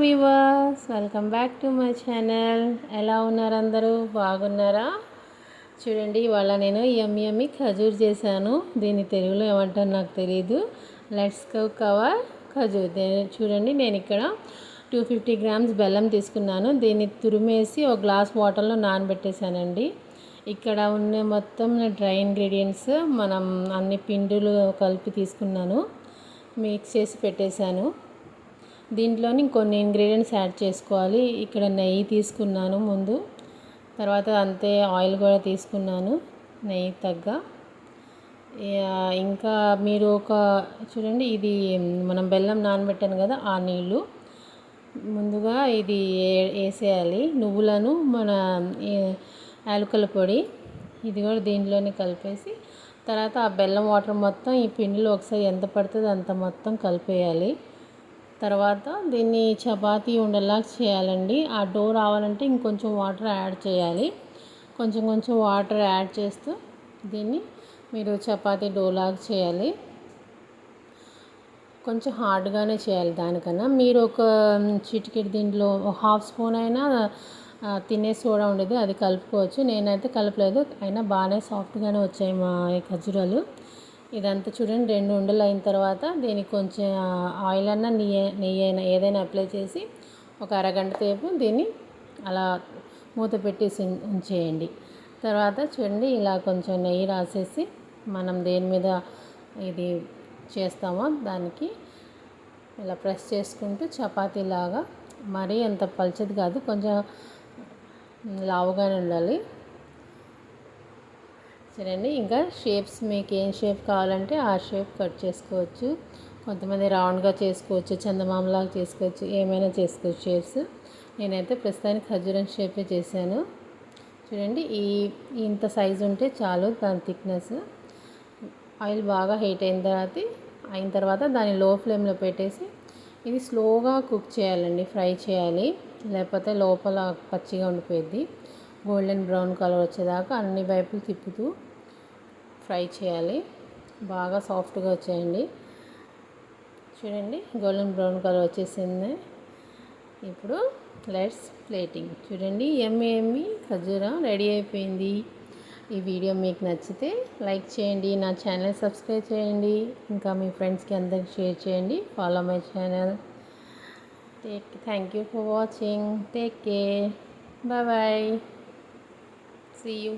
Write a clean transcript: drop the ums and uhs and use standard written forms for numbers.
Viewers, welcome back to my channel. ఎలా ఉన్నారు అందరూ? బాగున్నారా? చూడండి, ఇవాళ నేను యమ్మీ ఖజూర్ చేశాను. దీన్ని తెలుగులో ఏమంటారు నాకు తెలియదు. Let's cook our khajur. చూడండి, నేను ఇక్కడ 250 గ్రామ్స్ బెల్లం తీసుకున్నాను. దీన్ని తురిమేసి ఒక గ్లాస్ వాటర్లో నానబెట్టేశానండి. ఇక్కడ ఉన్న మొత్తం డ్రై ఇంగ్రీడియంట్స్ మనం అన్ని పిండులు కలిపి తీసుకున్నాను, మిక్స్ చేసి పెట్టేశాను. దీంట్లోని కొన్ని ఇంగ్రీడియంట్స్ యాడ్ చేసుకోవాలి. ఇక్కడ నెయ్యి తీసుకున్నాను ముందు, తర్వాత అంతే ఆయిల్ కూడా తీసుకున్నాను నెయ్యి తగ్గ. ఇంకా మీరు చూడండి, ఇది మనం బెల్లం నానబెట్టాను కదా, ఆ నీళ్ళు ముందుగా ఇది వేసేయాలి. నువ్వులను మన యాలకుల పొడి ఇది కూడా దీంట్లోనే కలిపేసి, తర్వాత ఆ బెల్లం వాటర్ మొత్తం ఈ పిండిలో ఒకసారి ఎంత పడుతుందో అంత మొత్తం కలిపేయాలి. తర్వాత దీన్ని చపాతీ ఉండలా చేయాలండి. ఆ డో రావాలంటే ఇంకొంచెం వాటర్ యాడ్ చేయాలి. కొంచెం కొంచెం వాటర్ యాడ్ చేస్తూ దీన్ని మీరు చపాతీ డోలాగా చేయాలి. కొంచెం హార్డ్గానే చేయాలి. దానికన్నా మీరు ఒక చిటికెడు దీంట్లో హాఫ్ స్పూన్ అయినా తినే సోడా ఉండేది, అది కలుపుకోవచ్చు. నేనైతే కలపలేదు, అయినా బాగానే సాఫ్ట్గానే వచ్చాయి మా ఖర్జూరాలు. ఇదంతా చూడండి, 2 ఉండలు అయిన తర్వాత దీనికి కొంచెం ఆయిల్ అన్నా నెయ్యి అయినా ఏదైనా అప్లై చేసి ఒక అరగంట సేపు దీన్ని అలా మూత పెట్టేసి ఉంచేయండి. తర్వాత చూడండి, ఇలా కొంచెం నెయ్యి రాసేసి మనం దేని మీద ఇది చేస్తామో దానికి ఇలా ప్రెస్ చేసుకుంటూ చపాతీలాగా, మరీ అంత పల్చది కాదు, కొంచెం లావుగానే ఉండాలి. చూడండి, ఇంకా షేప్స్ మీకు ఏం షేప్ కావాలంటే ఆ షేప్ కట్ చేసుకోవచ్చు. కొంతమంది రౌండ్గా చేసుకోవచ్చు, చందమామలాగా చేసుకోవచ్చు, ఏమైనా చేసుకోవచ్చు షేప్స్. నేనైతే ప్రస్తుతానికి ఖర్జూరం షేపే చేశాను. చూడండి, ఇంత సైజు ఉంటే చాలు దాని థిక్నెస్. ఆయిల్ బాగా హీట్ అయిన తర్వాత దాన్ని లో ఫ్లేమ్లో పెట్టేసి ఇది స్లోగా కుక్ చేయాలండి, ఫ్రై చేయాలి. లేకపోతే లోపల పచ్చిగా ఉండిపోయింది. గోల్డెన్ బ్రౌన్ కలర్ వచ్చేదాకా అన్ని వైపులు తిప్పుతూ ఫ్రై చేయాలి. బాగా సాఫ్ట్గా వచ్చేయండి. చూడండి, గోల్డెన్ బ్రౌన్ కలర్ వచ్చేసింది. ఇప్పుడు లెట్స్ ప్లేటింగ్. చూడండి, యమ్మీ ఖర్జూరా రెడీ అయిపోయింది. ఈ వీడియో మీకు నచ్చితే లైక్ చేయండి, నా ఛానల్ సబ్స్క్రైబ్ చేయండి, ఇంకా మీ ఫ్రెండ్స్కి అందరికి షేర్ చేయండి. Follow my channel. Thank you for watching. Take care. Bye. See you.